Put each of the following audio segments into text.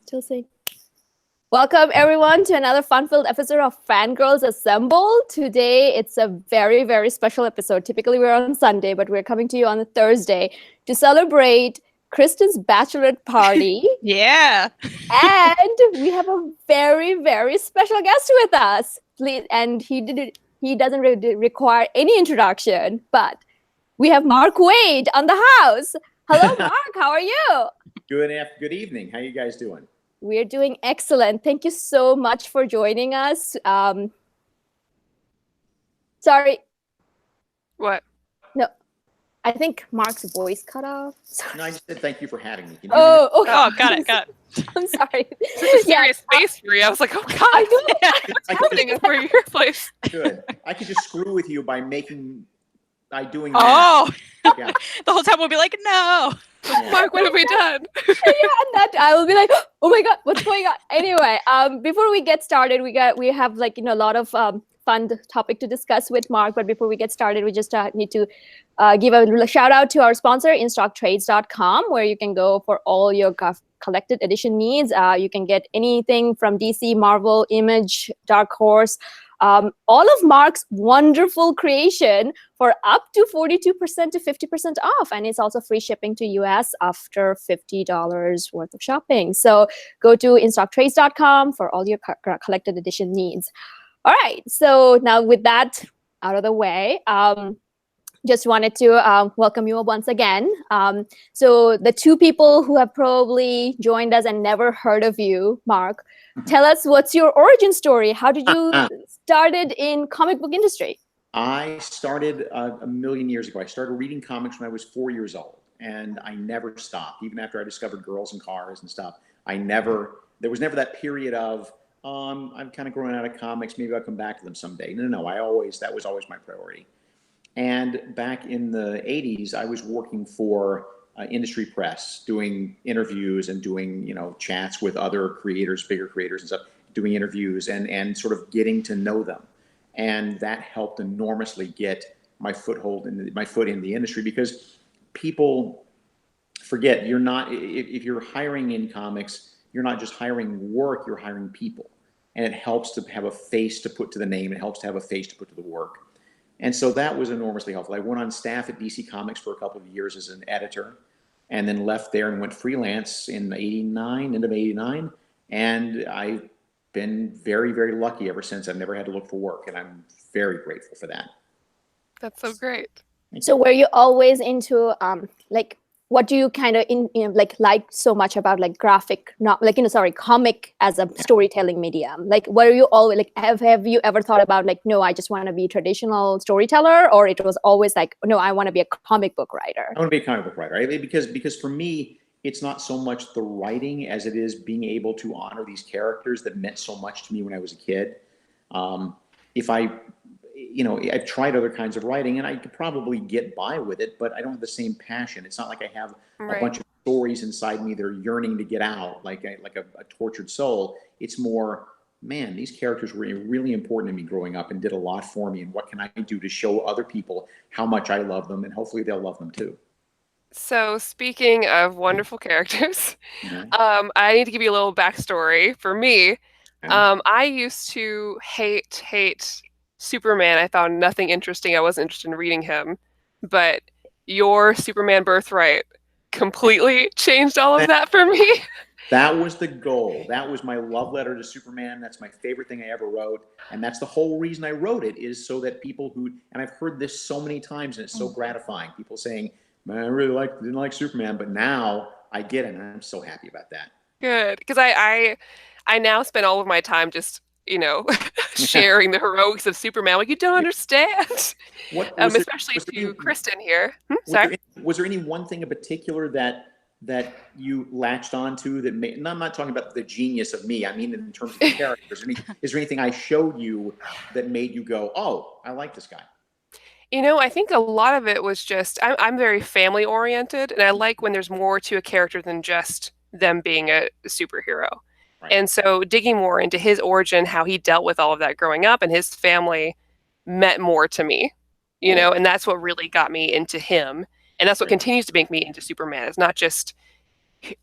Still saying. Welcome, everyone, to another fun-filled episode of Fangirlz Assemble. Today, it's a very, very special episode. Typically, we're on Sunday, but we're coming to you on a Thursday to celebrate Kristan's Bachelorette party. Yeah. And we have a very, very special guest with us. And he doesn't require any introduction, but we have Mark Waid on the house. Hello, Mark. How are you? Good evening. How you guys doing? We're doing excellent. Thank you so much for joining us. Sorry. What? No, I think Mark's voice cut off. Sorry. No, I just said thank you for having me. Okay. Oh, got it. I'm sorry. It's a serious space for you. I was like, oh God, what's happening over your place? Good. I could just screw with you by doing that. Oh, Yeah. the whole time we'll be like, no. Yeah. Mark, what have we done? And that I will be like, oh my God, what's going on? Anyway, before we get started, we have a lot of fun topic to discuss with Mark. But before we get started, we just need to give a little shout out to our sponsor, InStockTrades.com, where you can go for all your collected edition needs. You can get anything from DC, Marvel, Image, Dark Horse, all of Mark's wonderful creation for up to 42% to 50% off. And it's also free shipping to US after $50 worth of shopping. So go to InStockTrades.com for all your collected edition needs. All right. So now with that out of the way, just wanted to welcome you once again. So the two people who have probably joined us and never heard of you, Mark, tell us, what's your origin story? How did you started in comic book industry? I started a million years ago. I started reading comics when I was 4 years old, and I never stopped. Even after I discovered girls and cars and stuff, there was never that period of, I'm kind of growing out of comics. Maybe I'll come back to them someday. No. That was always my priority. And back in the 80s, I was working for industry press, doing interviews and doing, chats with other creators, bigger creators and stuff, doing interviews and sort of getting to know them. And that helped enormously get my foot in the industry, because people forget if you're hiring in comics, you're not just hiring work, you're hiring people. And it helps to have a face to put to the name. It helps to have a face to put to the work. And so that was enormously helpful. I went on staff at DC Comics for a couple of years as an editor, and then left there and went freelance in end of 89. And I've been very, very lucky ever since. I've never had to look for work, and I'm very grateful for that. That's so great. So were you always into what do you kind of like so much about comic as a storytelling medium? Like, were you always have you ever thought about no, I just want to be a traditional storyteller, or it was always no, I want to be a comic book writer? I want to be a comic book writer, right? Because for me, it's not so much the writing as it is being able to honor these characters that meant so much to me when I was a kid. I've tried other kinds of writing, and I could probably get by with it, but I don't have the same passion. It's not like I have a bunch of stories inside me that are yearning to get out, like a tortured soul. It's more, man, these characters were really important to me growing up and did a lot for me, and what can I do to show other people how much I love them, and hopefully they'll love them too. So speaking of wonderful characters, I need to give you a little backstory. For me, I used to hate Superman. I found nothing interesting. I wasn't interested in reading him. But your Superman Birthright completely changed all of that for me. That was the goal. That was my love letter to Superman. That's my favorite thing I ever wrote. And that's the whole reason I wrote it, is so that people and I've heard this so many times, and it's so gratifying. People saying, man, I really didn't like Superman, but now I get it, and I'm so happy about that. Good. Because I now spend all of my time just sharing the heroics of Superman. Like, you don't understand. Especially to Kristan here. Sorry. Was there any one thing in particular that you latched onto that made? No, I'm not talking about the genius of me. I mean, in terms of the characters. Is there anything I showed you that made you go, "Oh, I like this guy"? I think a lot of it was just I'm very family oriented, and I like when there's more to a character than just them being a superhero. Right. And so digging more into his origin, how he dealt with all of that growing up, and his family meant more to me, and that's what really got me into him. And that's what continues to make me into Superman. It's not just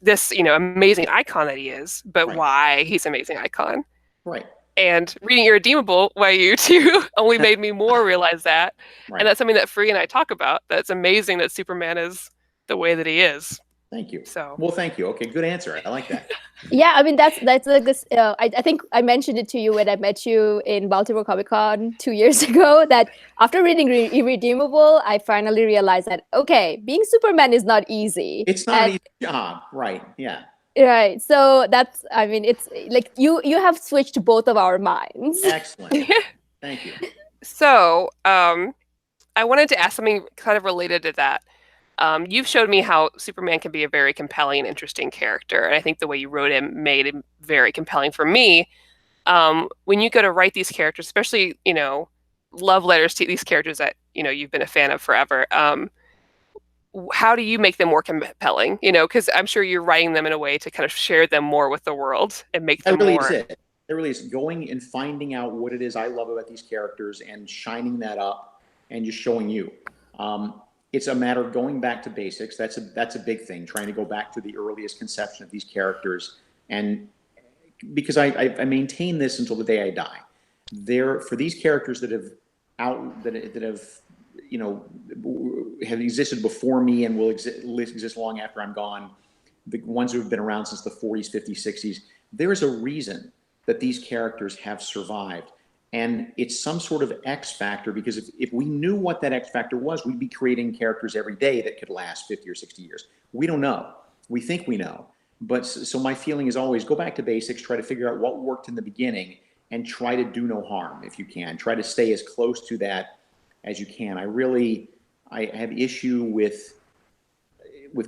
this, amazing icon that he is, but Right. why he's an amazing icon. Right. And reading Irredeemable by you two only made me more realize that. Right. And that's something that Free and I talk about. That's amazing that Superman is the way that he is. Thank you. So, well, thank you. Okay, good answer. I like that. Yeah, I mean that's like this. I think I mentioned it to you when I met you in Baltimore Comic Con 2 years ago. That after reading Irredeemable, I finally realized that okay, being Superman is not easy. It's not an easy job, right? Yeah. Right. So that's, I mean, it's like you have switched both of our minds. Excellent. Thank you. So, I wanted to ask something kind of related to that. You've showed me how Superman can be a very compelling and interesting character, and I think the way you wrote him made him very compelling for me. When you go to write these characters, especially, love letters to these characters that, you've been a fan of forever, how do you make them more compelling? Because I'm sure you're writing them in a way to kind of share them more with the world and make them That really more. is it. It really is going and finding out what it is I love about these characters and shining that up and just showing you. It's a matter of going back to basics. That's a big thing, trying to go back to the earliest conception of these characters. And because I maintain this until the day I die. For these characters that have have existed before me and will exist long after I'm gone, the ones who have been around since the 40s, 50s, 60s, there is a reason that these characters have survived. And it's some sort of X factor, because if we knew what that X factor was, we'd be creating characters every day that could last 50 or 60 years. We don't know. We think we know. But so my feeling is always go back to basics, try to figure out what worked in the beginning, and try to do no harm if you can. Try to stay as close to that as you can. I have issue with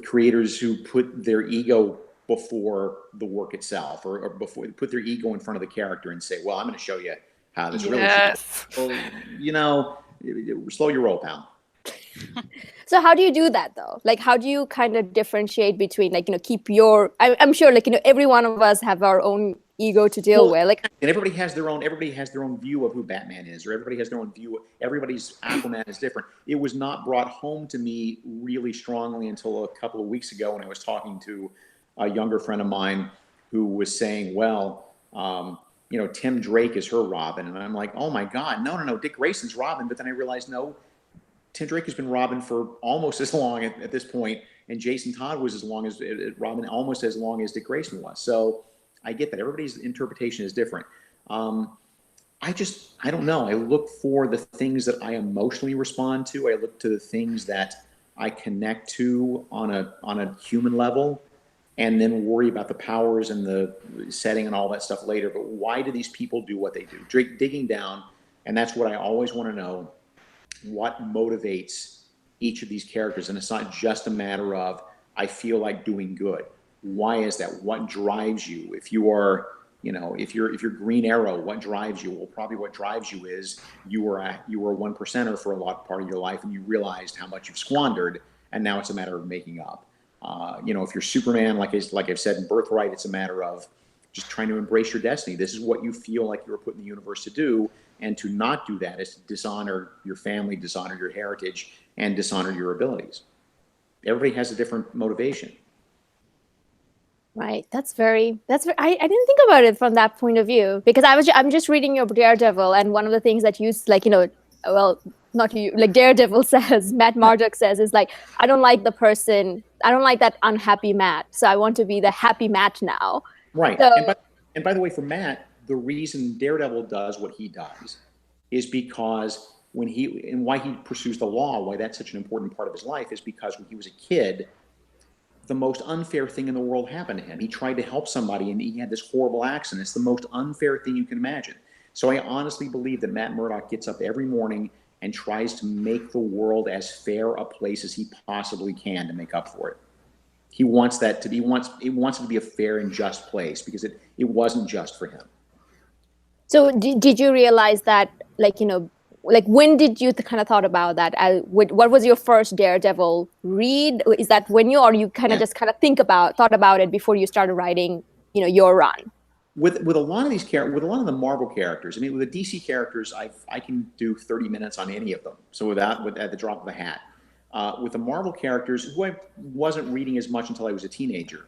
creators who put their ego before the work itself, or before put their ego in front of the character and say, well, I'm going to show you how this really should go. Well, slow your roll, pal. So how do you do that though? Like, how do you kind of differentiate between, like, keep your, I'm sure, like, every one of us have our own ego to deal with. Like, and everybody has their own view of who Batman is, or everybody has their own view. Everybody's Aquaman is different. It was not brought home to me really strongly until a couple of weeks ago when I was talking to a younger friend of mine who was saying, well, Tim Drake is her Robin. And I'm like, oh my God, no, Dick Grayson's Robin. But then I realized, no, Tim Drake has been Robin for almost as long at this point, and Jason Todd was Robin almost as long as Dick Grayson was. So I get that everybody's interpretation is different. I don't know. I look for the things that I emotionally respond to. I look to the things that I connect to on a human level, and then worry about the powers and the setting and all that stuff later. But why do these people do what they do? Digging down, and that's what I always want to know. What motivates each of these characters? And it's not just a matter of, I feel like doing good. Why is that? What drives you? If you are, if you're Green Arrow, what drives you? Well, probably what drives you is you were a 1%er for a part of your life, and you realized how much you've squandered, and now it's a matter of making up. If you're Superman, like I've said in Birthright, it's a matter of just trying to embrace your destiny. This is what you feel like you were put in the universe to do. And to not do that is to dishonor your family, dishonor your heritage, and dishonor your abilities. Everybody has a different motivation. Right. That's very, I didn't think about it from that point of view, because I'm just reading your Daredevil, and one of the things that you, like, well, not you, like Daredevil says, Matt Murdock says, is like, I don't like that unhappy Matt. So I want to be the happy Matt now. Right. So, and by the way, for Matt, the reason Daredevil does what he does is because why he pursues the law, why that's such an important part of his life, is because when he was a kid, the most unfair thing in the world happened to him. He tried to help somebody and he had this horrible accident. It's the most unfair thing you can imagine. So I honestly believe that Matt Murdock gets up every morning and tries to make the world as fair a place as he possibly can to make up for it. He wants it to be a fair and just place, because it wasn't just for him. So did you realize that, like, when did you kind of thought about that? What was your first Daredevil read? Is that when you kind of just kind of thought about it before you started writing, your run? With a lot of these with a lot of the Marvel characters, I mean, with the DC characters, I can do 30 minutes on any of them. So at the drop of a hat. With the Marvel characters, who I wasn't reading as much until I was a teenager,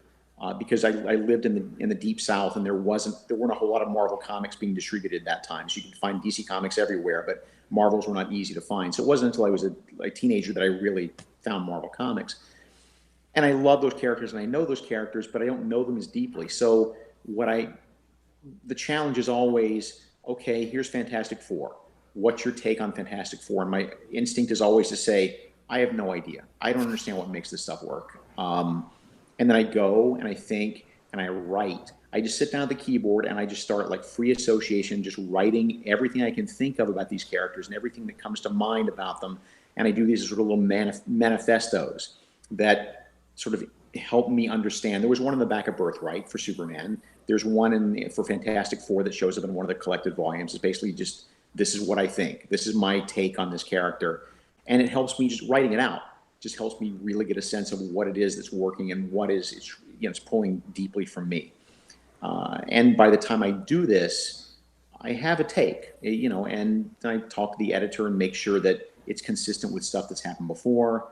because I lived in the deep South, and there weren't a whole lot of Marvel comics being distributed at that time. So you could find DC comics everywhere, but Marvels were not easy to find. So it wasn't until I was a teenager that I really found Marvel comics. And I love those characters, and I know those characters, but I don't know them as deeply. So the challenge is always, okay, here's Fantastic Four. What's your take on Fantastic Four? And my instinct is always to say, I have no idea. I don't understand what makes this stuff work. And then I go and I think and I write. I just sit down at the keyboard and I just start like free association, just writing everything I can think of about these characters and everything that comes to mind about them. And I do these sort of little manifestos that sort of help me understand. There was one in the back of Birthright for Superman. There's one for Fantastic Four that shows up in one of the collected volumes. It's basically just, this is what I think. This is my take on this character. And it helps me just writing it out. Just helps me really get a sense of what it is that's working and what it's pulling deeply from me. And by the time I do this, I have a take, and I talk to the editor and make sure that it's consistent with stuff that's happened before.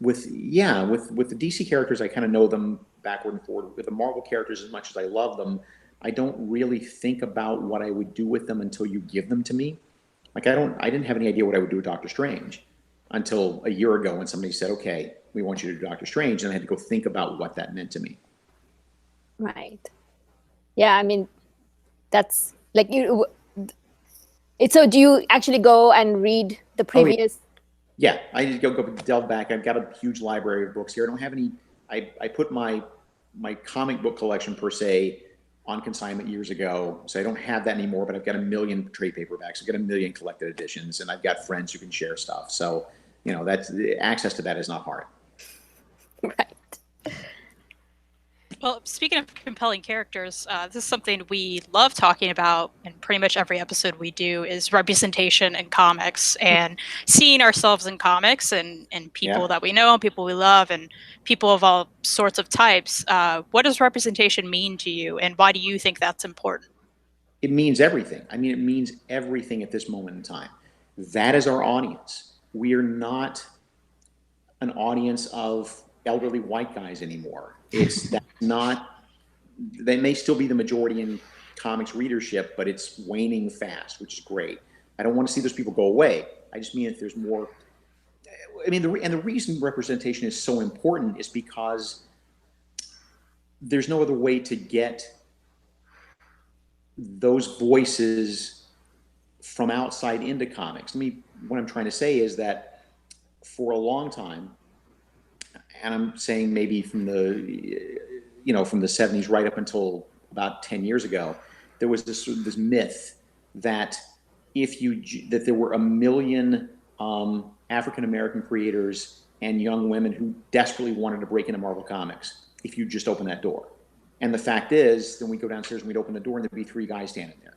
With the DC characters, I kind of know them backward and forward. With the Marvel characters, as much as I love them, I don't really think about what I would do with them until you give them to me. Like I didn't have any idea what I would do with Doctor Strange until a year ago when somebody said, okay, we want you to do Doctor Strange. And I had to go think about what that meant to me. Right. Yeah, I mean, that's like you. So do you actually go and read the previous? Yeah, I just go delve back. I've got a huge library of books here. I don't have any. I put my comic book collection per se on consignment years ago, so I don't have that anymore. But I've got a million trade paperbacks. I've got a million collected editions, and I've got friends who can share stuff. So that's access to that is not hard. Right. Well, speaking of compelling characters, this is something we love talking about in pretty much every episode we do is representation in comics and seeing ourselves in comics and people that we know, people we love, and people of all sorts of types. What does representation mean to you, and why do you think that's important? It means everything. I mean, it means everything at this moment in time. That is our audience. We are not an audience of elderly white guys anymore. That's not, they may still be the majority in comics readership, but it's waning fast, which is great. I don't want to see those people go away. I just mean if there's more, I mean, the reason representation is so important is because there's no other way to get those voices from outside into comics. What I'm trying to say is that for a long time, and I'm saying maybe from the 70s right up until about 10 years ago, there was this myth that that there were a million African-American creators and young women who desperately wanted to break into Marvel Comics if you just open that door. And the fact is, then we go downstairs and we'd open the door and there'd be 3 guys standing there.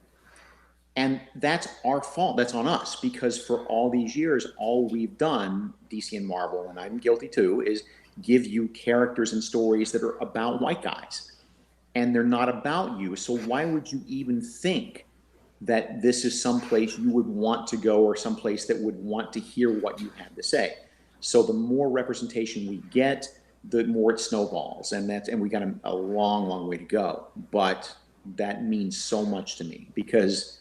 And that's our fault. That's on us, because for all these years, all we've done, DC and Marvel, and I'm guilty too, is give you characters and stories that are about white guys. And they're not about you. So why would you even think that this is someplace you would want to go or someplace that would want to hear what you had to say? So the more representation we get, the more it snowballs. And we got a long, long way to go. But that means so much to me because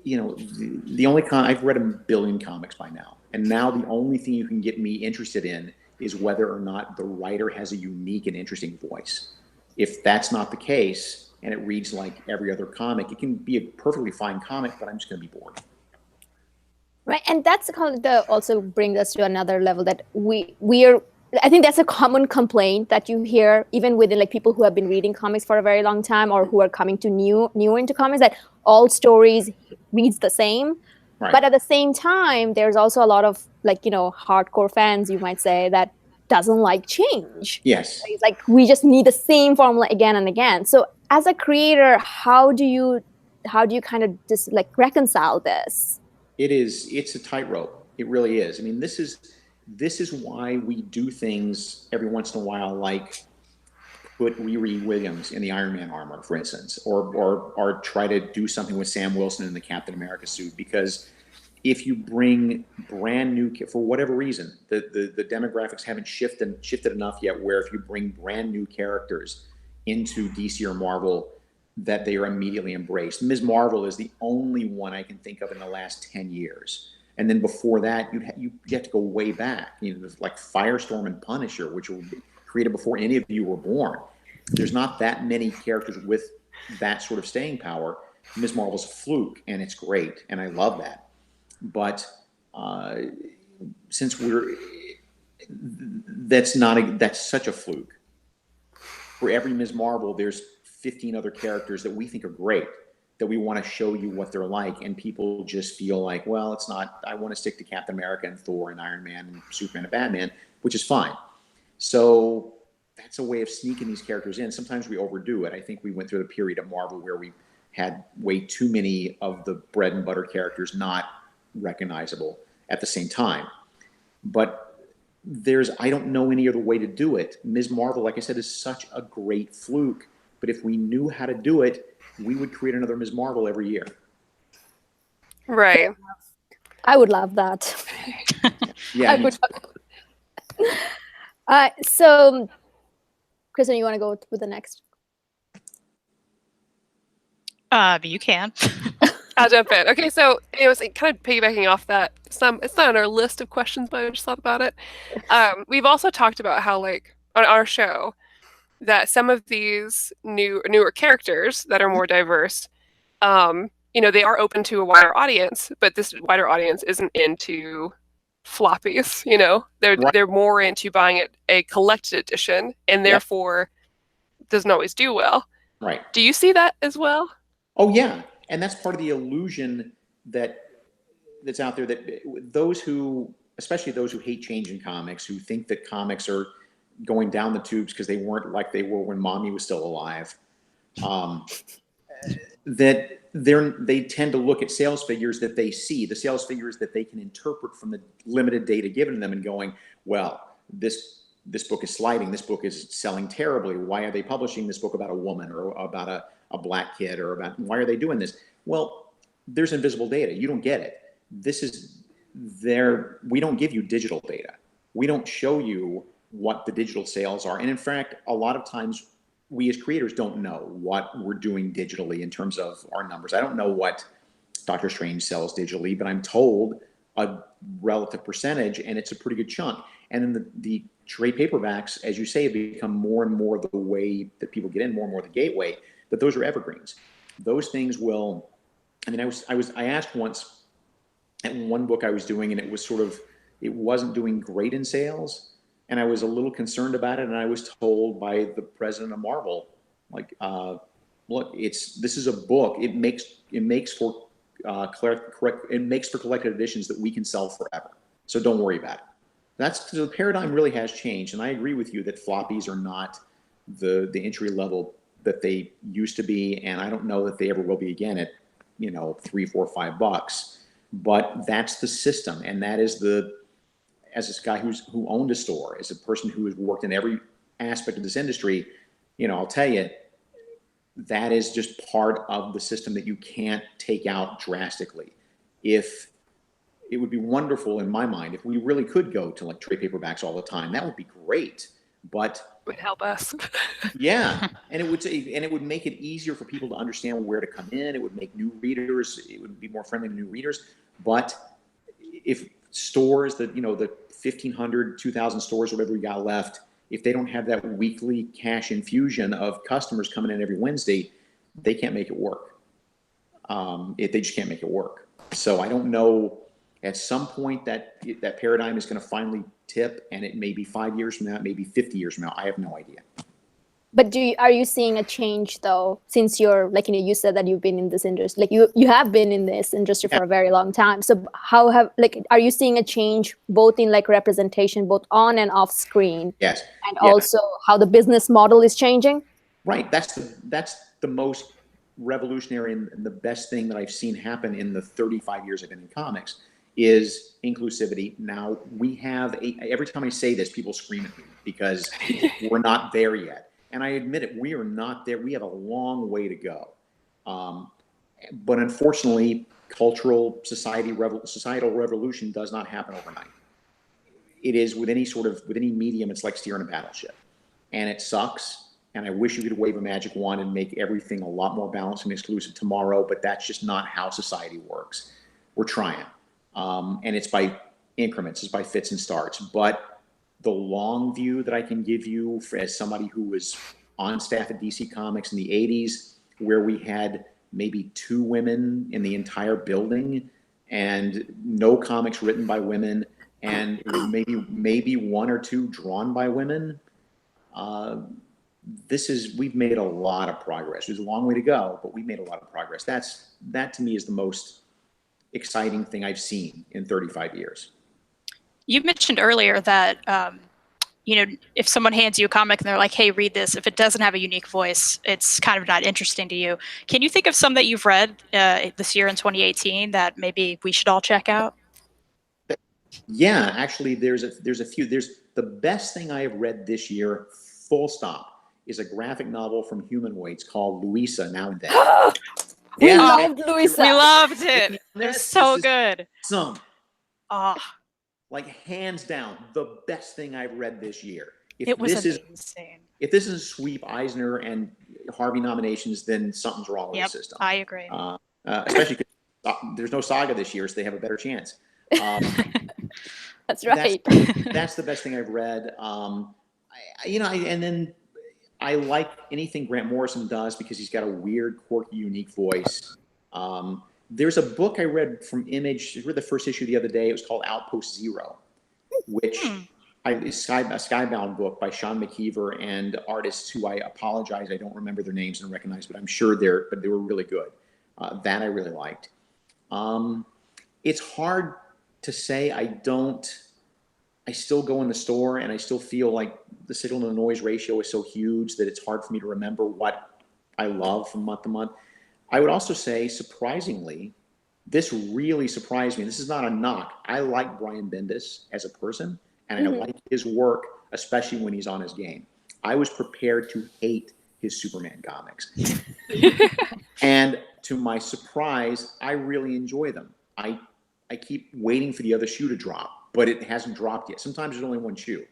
the only I've read 1 billion comics by now. And now the only thing you can get me interested in is whether or not the writer has a unique and interesting voice. If that's not the case, and it reads like every other comic, it can be a perfectly fine comic, but I'm just going to be bored. Right, and that's kind of also brings us to another level that we are. I think that's a common complaint that you hear even within like people who have been reading comics for a very long time or who are coming to new into comics, that all stories reads the same. Right. But at the same time, there's also a lot of hardcore fans, you might say, that doesn't like change. Yes. It's like we just need the same formula again and again. So as a creator, how do you kind of just reconcile this? It's a tightrope. It really is. I mean, this is why we do things every once in a while, like put Riri Williams in the Iron Man armor, for instance, or try to do something with Sam Wilson in the Captain America suit, because if you bring brand new, for whatever reason, the demographics haven't shifted enough yet, where if you bring brand new characters into DC or Marvel, that they are immediately embraced. Ms. Marvel is the only one I can think of in the last 10 years. And then before that, you have to go way back. You know, there's like Firestorm and Punisher, which were created before any of you were born. There's not that many characters with that sort of staying power. Ms. Marvel's a fluke, and it's great, and I love that. But since that's such a fluke. For every Ms. Marvel, there's 15 other characters that we think are great, that we want to show you what they're like, and people just feel like, well, it's not, I want to stick to Captain America and Thor and Iron Man and Superman and Batman, which is fine. So that's a way of sneaking these characters in. Sometimes we overdo it. I think we went through the period of Marvel where we had way too many of the bread and butter characters not recognizable at the same time. But I don't know any other way to do it. Ms. Marvel, like I said, is such a great fluke. But if we knew how to do it, we would create another Ms. Marvel every year. Right. I would love that. Yeah. So, Kristan, you want to go with the next? You can. I'll jump in. Okay, so it was kind of piggybacking off that. It's not on our list of questions, but I just thought about it. We've also talked about how, like, on our show, that some of these newer characters that are more diverse, you know, they are open to a wider audience, but this wider audience isn't into floppies. You know, they're more into buying a collected edition, and therefore doesn't always do well. Right. Do you see that as well? Oh yeah, and that's part of the illusion that's out there, that those who, especially those who hate change in comics, who think that comics are going down the tubes because they weren't like they were when Mommy was still alive, that they tend to look at sales figures that they see, the sales figures that they can interpret from the limited data given to them, and going, well, this book is sliding, this book is selling terribly, why are they publishing this book about a woman or about a black kid, or about, why are they doing this? Well, there's invisible data. You don't get it. We don't give you digital data. We don't show you what the digital sales are. And in fact, a lot of times we as creators don't know what we're doing digitally in terms of our numbers. I don't know what Doctor Strange sells digitally, but I'm told a relative percentage, and it's a pretty good chunk. And then the trade paperbacks, as you say, have become more and more the way that people get in, more and more the gateway, that those are evergreens. Those things will, I mean, I asked once at one book I was doing, and it wasn't doing great in sales. And I was a little concerned about it. And I was told by the president of Marvel, like, look, this is a book. It makes for collected editions that we can sell forever. So don't worry about it. So the paradigm really has changed. And I agree with you that floppies are not the entry level that they used to be, and I don't know that they ever will be again at, you know, $3, $4, $5. But that's the system, and that is as this guy who owned a store, as a person who has worked in every aspect of this industry, you know, I'll tell you, that is just part of the system that you can't take out drastically. If it would be wonderful in my mind if we really could go to like trade paperbacks all the time, that would be great. But would help us. Yeah, and it would make it easier for people to understand where to come in. It would make new readers. It would be more friendly to new readers. But if stores, the 1,500, 2,000 stores, whatever we got left, if they don't have that weekly cash infusion of customers coming in every Wednesday, they can't make it work. They just can't make it work. So I don't know. At some point, that paradigm is going to finally tip, and it may be 5 years from now, it may be 50 years from now. I have no idea. But are you seeing a change though? Since you're like, you said that you've been in this industry, like you have been in this industry for a very long time. So are you seeing a change both in like representation, both on and off screen? Yes. And also how the business model is changing? Right. That's the most revolutionary and the best thing that I've seen happen in the 35 years I've been in comics is inclusivity. Now we have every time I say this, people scream at me because we're not there yet. And I admit it, we are not there. We have a long way to go. But unfortunately, societal revolution does not happen overnight. It is with any medium, it's like steering a battleship, and it sucks. And I wish you could wave a magic wand and make everything a lot more balanced and exclusive tomorrow, but that's just not how society works. We're trying, and it's by increments, it's by fits and starts. But the long view that I can give you as somebody who was on staff at DC Comics in the 80s, where we had maybe 2 women in the entire building and no comics written by women, and maybe 1 or 2 drawn by women. We've made a lot of progress. There's a long way to go, but we made a lot of progress. That to me is the most exciting thing I've seen in 35 years. You mentioned earlier that, if someone hands you a comic and they're like, hey, read this, if it doesn't have a unique voice, it's kind of not interesting to you. Can you think of some that you've read this year in 2018 that maybe we should all check out? Yeah, actually, there's a few. There's the best thing I have read this year, full stop, is a graphic novel from Humanoids called Louisa Now and Then. We loved Louisa. We loved it. It's so good. Like hands down, the best thing I've read this year. It was amazing. If this is sweep Eisner and Harvey nominations, then something's wrong with the system. I agree. Especially because there's no Saga this year, so they have a better chance. That's right. That's the best thing I've read. And then I like anything Grant Morrison does because he's got a weird, quirky, unique voice. There's a book I read from Image. I read the first issue the other day. It was called Outpost Zero, which is a Skybound book by Sean McKeever and artists who I apologize I don't remember their names and recognize, but I'm sure they were really good. That I really liked. It's hard to say. I still go in the store and I still feel like the signal to noise ratio is so huge that it's hard for me to remember what I love from month to month. I would also say, surprisingly, this really surprised me. This is not a knock. I like Brian Bendis as a person, and I like his work, especially when he's on his game. I was prepared to hate his Superman comics. And to my surprise, I really enjoy them. I keep waiting for the other shoe to drop, but it hasn't dropped yet. Sometimes there's only one shoe.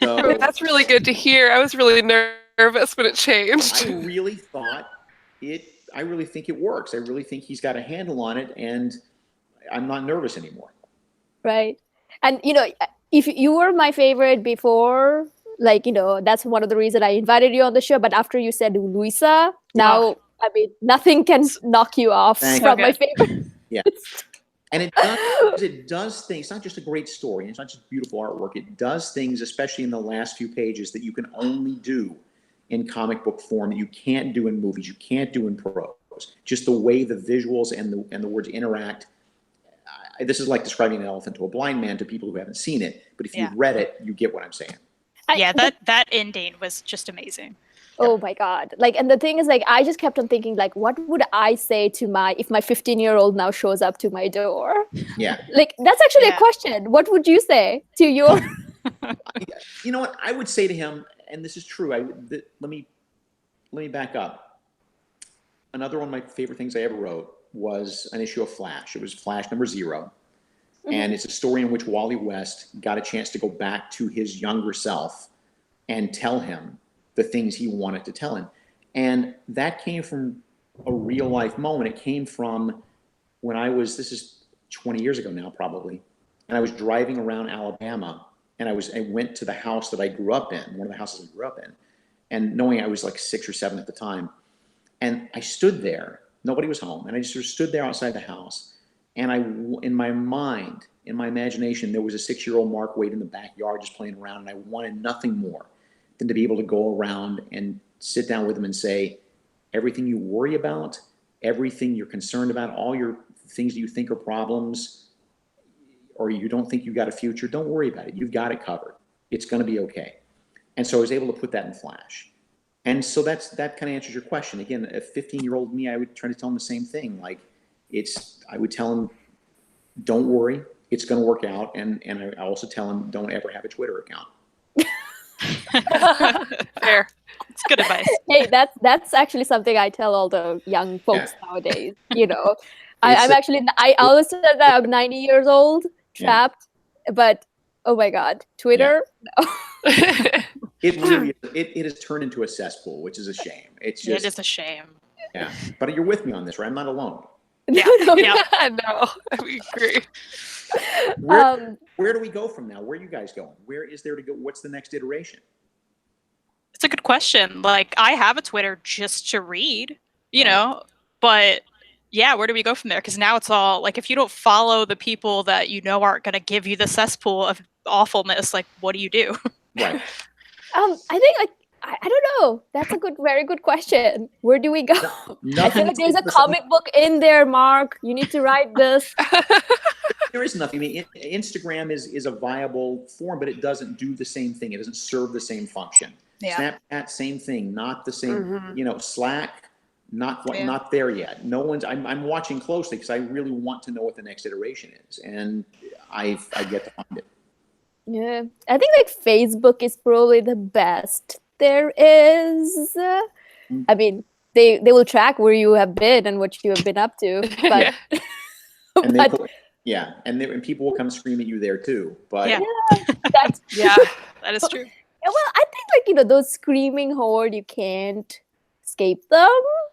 So, that's really good to hear. I was really nervous when it changed. I really think it works. I really think he's got a handle on it, and I'm not nervous anymore. Right. And, if you were my favorite before, that's one of the reasons I invited you on the show. But after you said Louisa, now, nothing can knock you off from my favorite. Yeah. And it does things. It's not just a great story. It's not just beautiful artwork. It does things, especially in the last few pages, that you can only do in comic book form that you can't do in movies, you can't do in prose. Just the way the visuals and the words interact. This is like describing an elephant to a blind man to people who haven't seen it. But if you've read it, you get what I'm saying. That ending was just amazing. Oh my God. And the thing is, I just kept on thinking, what would I say if my 15-year-old now shows up to my door? Yeah. That's actually a question. What would you say to your... You know what? I would say to him, and this is true. Let me back up. Another one of my favorite things I ever wrote was an issue of Flash. It was Flash number 0. And it's a story in which Wally West got a chance to go back to his younger self and tell him the things he wanted to tell him. And that came from a real life moment. It came from when this is 20 years ago now probably, and I was driving around Alabama, and I went to the house that I grew up in, one of the houses I grew up in, and knowing I was 6 or 7 at the time. And I stood there, nobody was home, and I just sort of stood there outside the house. And in my mind, in my imagination, there was a 6-year-old Mark Waid in the backyard just playing around, and I wanted nothing more than to be able to go around and sit down with him and say, everything you worry about, everything you're concerned about, all your things that you think are problems, or you don't think you got a future, don't worry about it. You've got it covered. It's going to be okay. And so I was able to put that in Flash. And so that kind of answers your question. Again, a 15-year-old me, I would try to tell him the same thing. I would tell him, don't worry, it's going to work out. And I also tell him, don't ever have a Twitter account. Fair. It's good advice. Hey, that's actually something I tell all the young folks nowadays. I'm actually, I always said that I'm 90 years old, trapped, but oh my God, Twitter. No. It really it has turned into a cesspool, which is a shame. It is a shame. Yeah, but you're with me on this, right? I'm not alone. No, we agree. Where do we go from now? Where are you guys going? Where is there to go? What's the next iteration? It's a good question. Like, I have a Twitter just to read, but yeah, where do we go from there? Because now it's all like, if you don't follow the people that aren't going to give you the cesspool of awfulness, like, what do you do? Right. I think I don't know. That's a very good question. Where do we go? I feel like there's a comic book in there, Mark. You need to write this. There is nothing. I mean, Instagram is a viable form, but it doesn't do the same thing. It doesn't serve the same function. Yeah. Snapchat, same thing. Not the same. Slack, not there yet. No one's. I'm watching closely because I really want to know what the next iteration is, and I've yet to find it. Yeah, I think like Facebook is probably the best there is. I mean, they will track where you have been and what you have been up to. But and people will come scream at you there too. But that is true. Yeah, well, I think like those screaming horde, you can't escape them.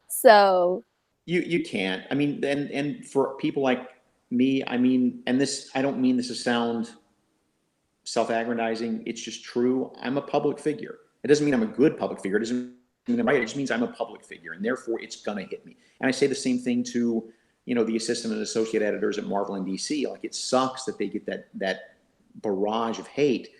So you can't. I mean, and for people like me, I mean, and this, I don't mean this to sound self-aggrandizing. It's just true. I'm a public figure. It doesn't mean I'm a good public figure. It doesn't mean I'm right. It just means I'm a public figure, and therefore it's gonna hit me. And I say the same thing to the assistant and associate editors at Marvel and DC. Like, it sucks that they get that barrage of hate,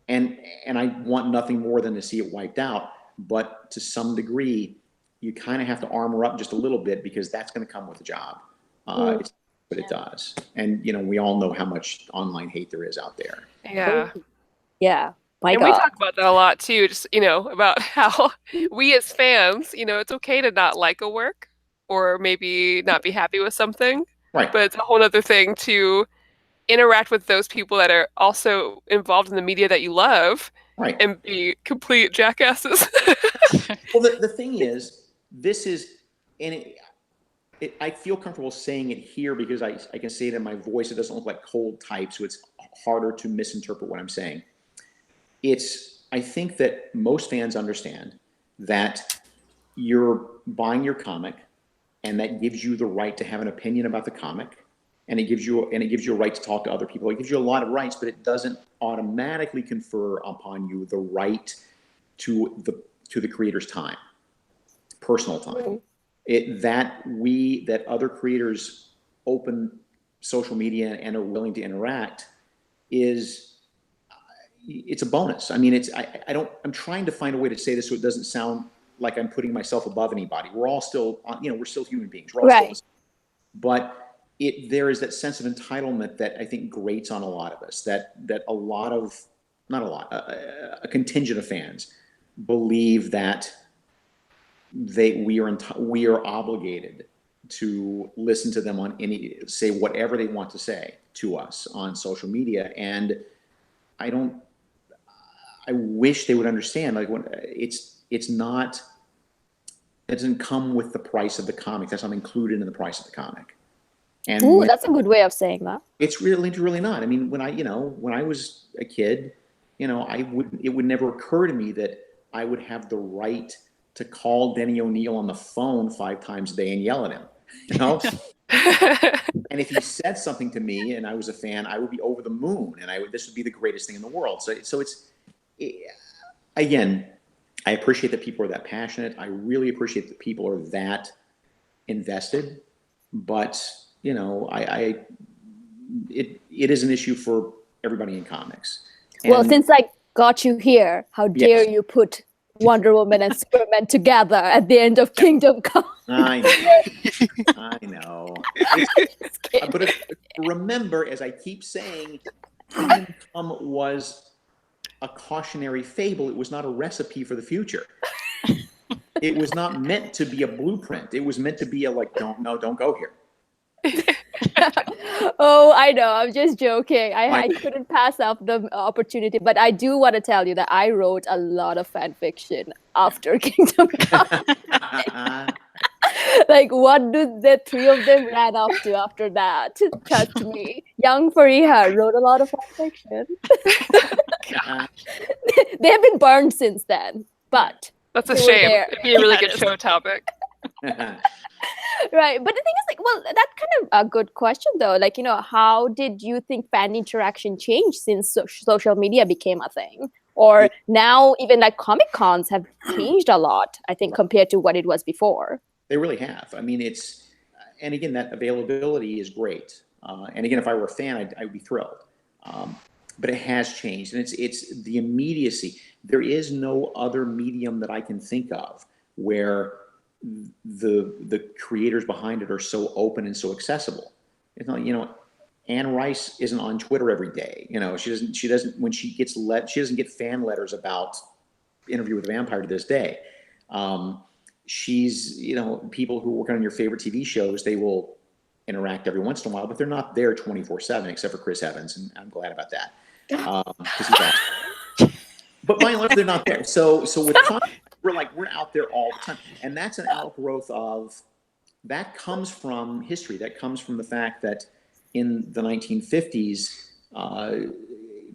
and I want nothing more than to see it wiped out. But to some degree, you kind of have to armor up just a little bit, because that's going to come with the job. But it does. And, we all know how much online hate there is out there. Yeah. Yeah. We talk about that a lot too, just, about how we as fans, it's okay to not like a work or maybe not be happy with something. Right. But it's a whole other thing to interact with those people that are also involved in the media that you love, right, and be complete jackasses. Well, the thing is, this is, and I feel comfortable saying it here because I can say it in my voice. It doesn't look like cold type, so it's harder to misinterpret what I'm saying. I think that most fans understand that you're buying your comic, and that gives you the right to have an opinion about the comic. And it gives you a right to talk to other people. It gives you a lot of rights, but it doesn't automatically confer upon you the right to the creator's time, personal time. That other creators open social media and are willing to interact it's a bonus. I mean, I'm trying to find a way to say this so it doesn't sound like I'm putting myself above anybody. We're all still, we're still human beings. We're all still, but there is that sense of entitlement that I think grates on a lot of us, that a contingent of fans believe that we are obligated to listen to them say whatever they want to say to us on social media. And I wish they would understand, like, when it doesn't come with the price of the comic. That's not included in the price of the comic. And that's a good way of saying that. It's really not. I mean, when I was a kid, it would never occur to me that I would have the right to call Denny O'Neil on the phone 5 times a day and yell at him, And if he said something to me and I was a fan, I would be over the moon, and this would be the greatest thing in the world. So again, I appreciate that people are that passionate. I really appreciate that people are that invested, but it is an issue for everybody in comics. Well, since I got you here, how dare you put Wonder Woman and Superman together at the end of Kingdom Come? I know. But remember, as I keep saying, Kingdom Come was a cautionary fable. It was not a recipe for the future. It was not meant to be a blueprint. It was meant to be don't go here. Oh, I know. I'm just joking. I couldn't pass up the opportunity, but I do want to tell you that I wrote a lot of fan fiction after Kingdom Come. Like, what do the three of them ran off to after that? Trust me. Young Fariha wrote a lot of fan fiction. They have been burned since then, but That's a they were shame. there. It'd be a really good show topic. Right, but the thing is, like, well, that's kind of a good question, though. Like, how did you think fan interaction changed since social media became a thing? Or now, even like Comic Cons have changed a lot, I think, compared to what it was before. They really have. I mean, and again, that availability is great. And again, if I were a fan, I'd be thrilled. But it has changed, and it's the immediacy. There is no other medium that I can think of where the creators behind it are so open and so accessible. It's not, Anne Rice isn't on Twitter every day. She doesn't when she doesn't get fan letters about Interview with a Vampire to this day. She's, people who work on your favorite TV shows, they will interact every once in a while, but they're not there 24/7, except for Chris Evans, and I'm glad about that. Because he's awesome. But by and large, they're not there. So with content, we're out there all the time, and that's an outgrowth that comes from history. That comes from the fact that in the 1950s,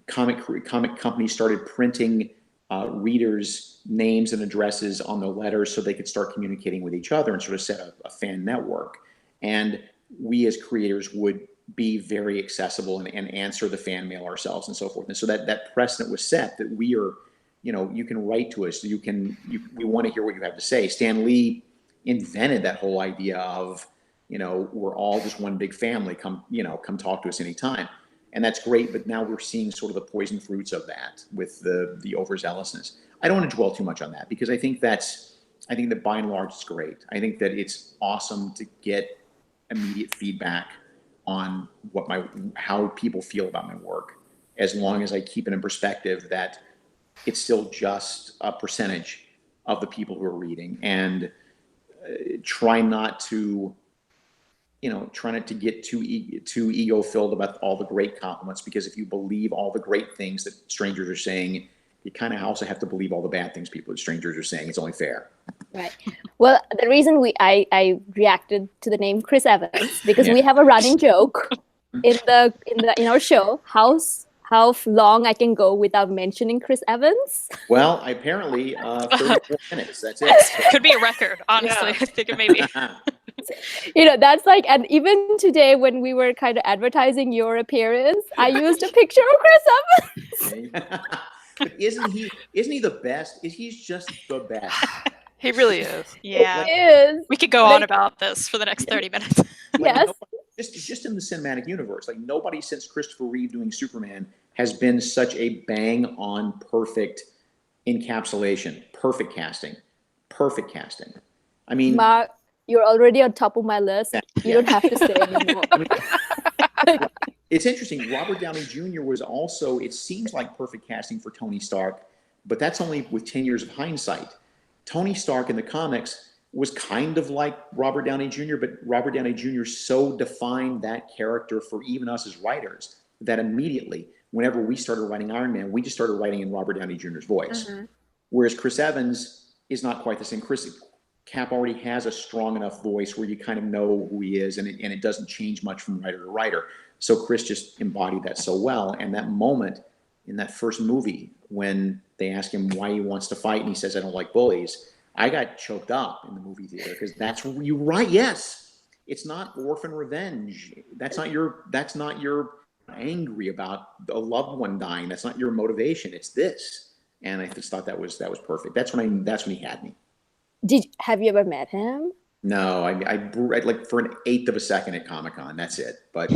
comic companies started printing readers' names and addresses on their letters so they could start communicating with each other and sort of set a fan network. And we as creators would be very accessible and answer the fan mail ourselves and so forth. And so that precedent was set that we are, you can write to us, we want to hear what you have to say. Stan Lee invented that whole idea of, we're all just one big family, come talk to us anytime. And that's great, but now we're seeing sort of the poison fruits of that with the overzealousness. I don't want to dwell too much on that because I think that by and large it's great. I think that it's awesome to get immediate feedback on how people feel about my work, as long as I keep it in perspective that it's still just a percentage of the people who are reading, and try not to get too ego filled about all the great compliments, because if you believe all the great things that strangers are saying, you kind of also have to believe all the bad things strangers are saying. It's only fair. Right. Well, the reason I reacted to the name Chris Evans because we have a running joke in our show. How long I can go without mentioning Chris Evans? Well, apparently 34 minutes. That's it. Could be a record, honestly. Yeah. I think it may be. That's like, and even today when we were kind of advertising your appearance, I used a picture of Chris Evans. But isn't he the best? He's just the best. He really is. Yeah. He is. We could go on about this for the next 30 minutes. Yes. Just in the cinematic universe, like nobody since Christopher Reeve doing Superman has been such a bang on perfect encapsulation, perfect casting. I mean, Mark, you're already on top of my list. You don't have to say anymore. It's interesting. Robert Downey Jr. was also, it seems like perfect casting for Tony Stark, but that's only with 10 years of hindsight. Tony Stark in the comics was kind of like Robert Downey Jr., but Robert Downey Jr. so defined that character for even us as writers that immediately, whenever we started writing Iron Man, we just started writing in Robert Downey Jr.'s voice. Mm-hmm. Whereas Chris Evans is not quite the same. Cap already has a strong enough voice where you kind of know who he is, and it doesn't change much from writer to writer. So Chris just embodied that so well. And that moment in that first movie when they ask him why he wants to fight and he says, "I don't like bullies," I got choked up in the movie theater, because that's where you right. Yes, it's not orphan revenge. That's not your angry about a loved one dying. That's not your motivation. It's this. And I just thought that was perfect. That's when he had me. Have you ever met him? No, I like for an eighth of a second at Comic-Con. That's it. But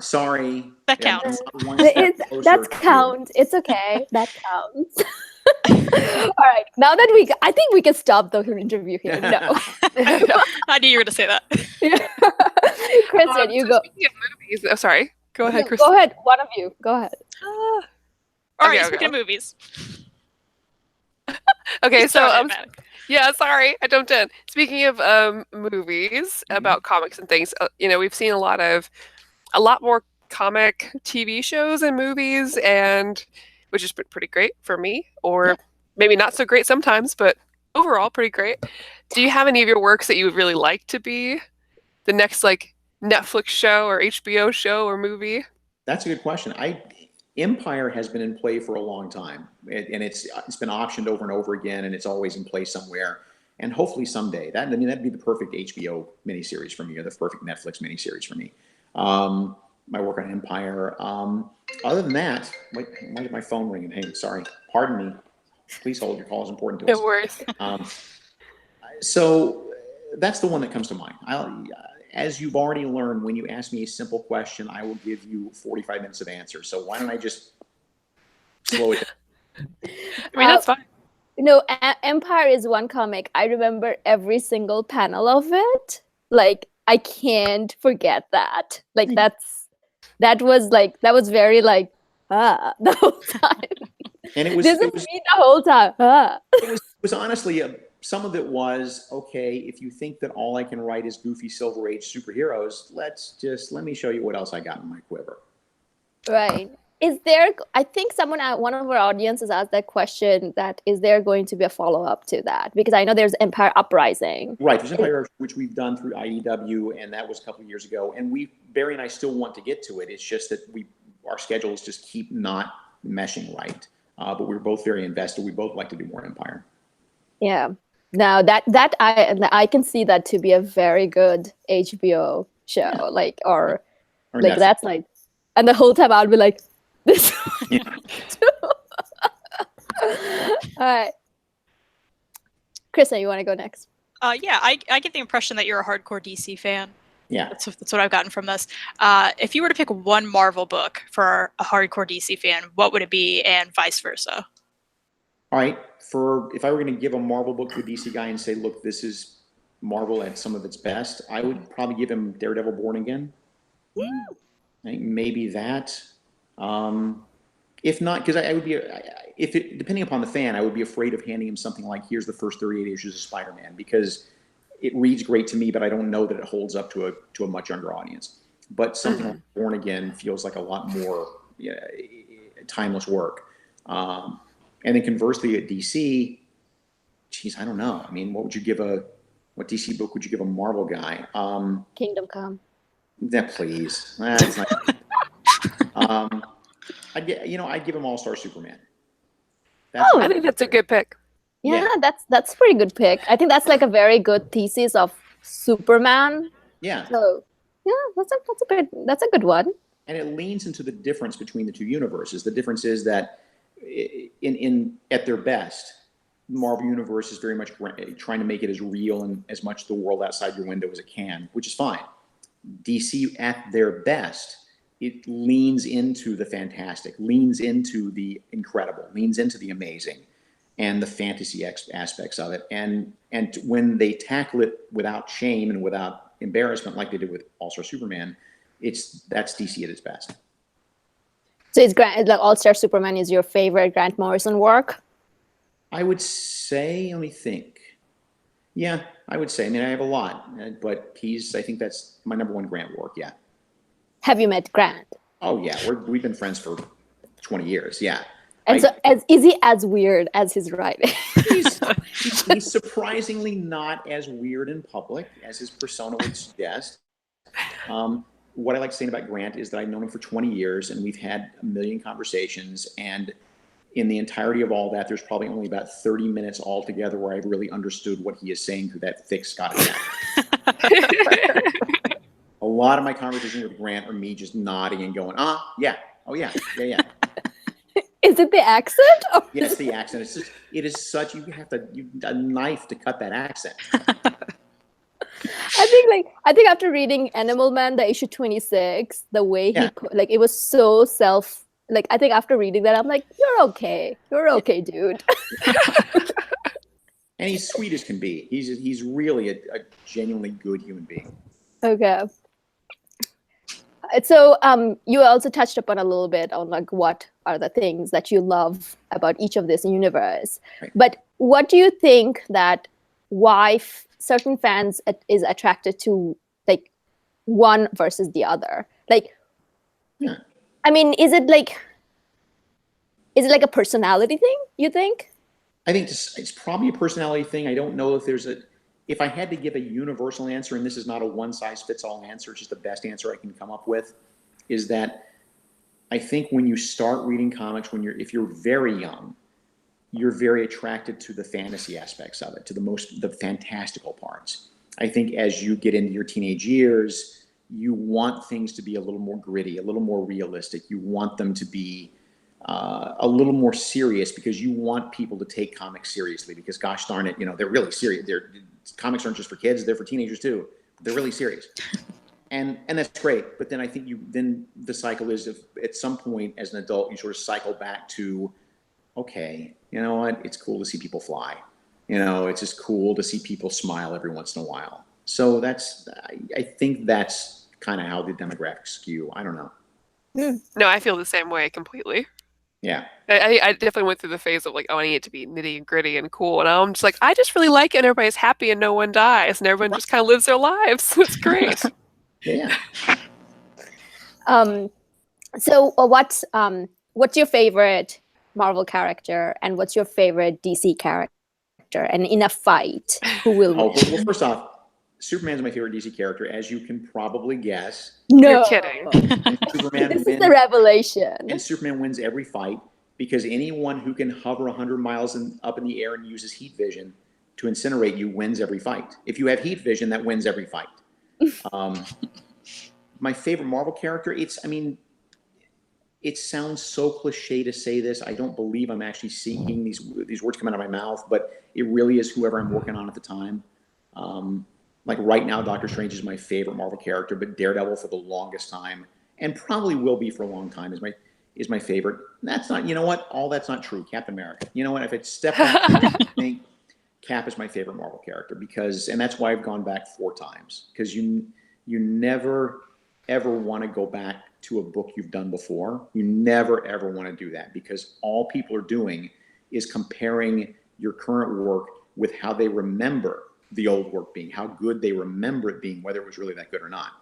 sorry. That counts. That counts. It's okay. That counts. All right. Now that I think we can stop the interview here. No. I knew you were going to say that. Kristan, you go. Speaking of movies, oh, sorry. Go ahead, Kristan. Go ahead. One of you. Go ahead. All right. Speaking of movies. Okay, so Yeah, sorry, I jumped in. Speaking of movies about comics and things, we've seen a lot more comic TV shows and movies, and which has been pretty great for me, or maybe not so great sometimes, but overall pretty great. Do you have any of your works that you would really like to be the next like Netflix show or HBO show or movie? That's a good question. Empire has been in play for a long time, and it's been optioned over and over again, and it's always in play somewhere. And hopefully someday, that'd be the perfect HBO miniseries for me, or the perfect Netflix miniseries for me. My work on Empire. Other than that, wait, why is my phone ringing? Hey, sorry, pardon me. Please hold. Your call is important to us. No worries. So that's the one that comes to mind. As you've already learned, when you ask me a simple question, I will give you 45 minutes of answer. So why don't I just slow it down? I mean, that's fine. Empire is one comic. I remember every single panel of it. Like, I can't forget that. Like, that was very like, the whole time. And it was, this is me the whole time. It was honestly some of it was, okay, if you think that all I can write is goofy Silver Age superheroes, let me show you what else I got in my quiver. Right. I think one of our audiences asked that question, that is there going to be a follow-up to that? Because I know there's Empire Uprising. Right, there's Empire, which we've done through IDW, and that was a couple of years ago. And Barry and I still want to get to it. It's just that our schedules just keep not meshing right. But we're both very invested. We both like to do more Empire. Yeah. Now that I can see that to be a very good HBO show, or like that's like, and the whole time I'll be like, this. Yeah. All right, Kristan, you want to go next? Yeah, I get the impression that you're a hardcore DC fan. Yeah, that's what I've gotten from this. If you were to pick one Marvel book for a hardcore DC fan, what would it be, and vice versa? All right, if I were going to give a Marvel book to a DC guy and say, look, this is Marvel at some of its best, I would probably give him Daredevil Born Again. Yeah. I think maybe that. If not, because I would be, depending upon the fan, I would be afraid of handing him something like, here's the first 38 issues of Spider-Man, because it reads great to me, but I don't know that it holds up to a much younger audience. But something like Born Again feels like a lot more timeless work. And then conversely at DC, geez, I don't know. I mean, what DC book would you give a Marvel guy? Kingdom Come. Yeah, please. That's not. I'd give him All-Star Superman. I think that's a good pick. Yeah, that's a pretty good pick. I think that's like a very good thesis of Superman. Yeah. So yeah, that's a good one. And it leans into the difference between the two universes. The difference is that at their best, the Marvel Universe is very much trying to make it as real and as much the world outside your window as it can, which is fine. DC at their best, it leans into the fantastic, leans into the incredible, leans into the amazing, and the fantasy aspects of it. And when they tackle it without shame and without embarrassment, like they did with All-Star Superman, that's DC at its best. So it's like All-Star Superman is your favorite Grant Morrison work? I would say, let me think. Yeah, I would say. I mean, I have a lot, but I think that's my number one Grant work. Yeah. Have you met Grant? Oh yeah, we've been friends for 20 years. Yeah. And is he as weird as his writing? He's surprisingly not as weird in public as his persona would suggest. What I like saying about Grant is that I've known him for 20 years, and we've had a million conversations, and in the entirety of all that, there's probably only about 30 minutes altogether where I've really understood what he is saying through that thick Scottish accent. A lot of my conversations with Grant are me just nodding and going, yeah, oh yeah, yeah. Is it the accent? Yes, it's the accent. It is such, you have a knife to cut that accent. I think after reading Animal Man, the issue 26, the way he put, it was so I think after reading that, I'm like, you're okay, dude. And he's sweet as can be. He's really a genuinely good human being. Okay. So you also touched upon a little bit on what are the things that you love about each of this universe. Right. But what do you think that why certain fans is attracted to like one versus the other. Like, Yeah. I mean, is it like a personality thing, you think? I think it's probably a personality thing. I don't know if if I had to give a universal answer, and this is not a one-size-fits-all answer, it's just the best answer I can come up with, is that I think when you start reading comics, if you're very young, you're very attracted to the fantasy aspects of it, to the fantastical parts. I think as you get into your teenage years, you want things to be a little more gritty, a little more realistic. You want them to be a little more serious, because you want people to take comics seriously, because gosh darn it, they're really serious. Comics aren't just for kids, they're for teenagers too. They're really serious. And that's great. But then I think then the cycle is, if at some point as an adult, you sort of cycle back to, okay, you know what? It's cool to see people fly. It's just cool to see people smile every once in a while. So I think that's kind of how the demographics skew. I don't know. No, I feel the same way completely. Yeah. I definitely went through the phase of like, oh, I need it to be nitty and gritty and cool. And I'm just like, I just really like it, and everybody's happy and no one dies and everyone just kind of lives their lives. It's great. Yeah. So what's your favorite Marvel character, and what's your favorite DC character? And in a fight, who will win? Well, first off, Superman's my favorite DC character, as you can probably guess. No. You're kidding. This is the revelation. And Superman wins every fight, because anyone who can hover 100 miles up in the air and uses heat vision to incinerate you wins every fight. If you have heat vision, that wins every fight. My favorite Marvel character, it sounds so cliche to say this. I don't believe I'm actually seeing these words come out of my mouth, but it really is whoever I'm working on at the time. Like right now, Doctor Strange is my favorite Marvel character, but Daredevil for the longest time, and probably will be for a long time, is my favorite. That's not, all that's not true. Captain America. You know what? If it's step back, I think Cap is my favorite Marvel character, and that's why I've gone back 4 times, because you never ever want to go back to a book you've done before. You never ever want to do that, because all people are doing is comparing your current work with how they remember the old work being, how good they remember it being, whether it was really that good or not.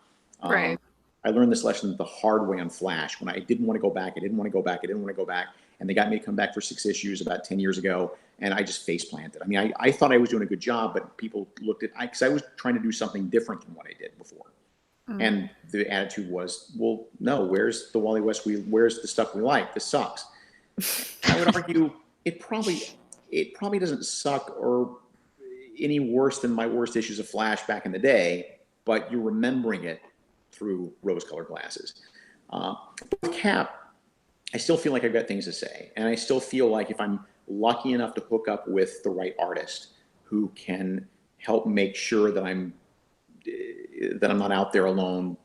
Right. I learned this lesson the hard way on Flash, when I didn't want to go back. And they got me to come back for 6 issues about 10 years ago, and I just face planted. I mean, I thought I was doing a good job, but people looked at, because I was trying to do something different than what I did before. And the attitude was, well, no, where's the Wally West? Where's the stuff we like? This sucks. I would argue it probably doesn't suck or any worse than my worst issues of Flash back in the day, but you're remembering it through rose-colored glasses. With Cap, I still feel like I've got things to say, and I still feel like if I'm lucky enough to hook up with the right artist who can help make sure that I'm not out there alone,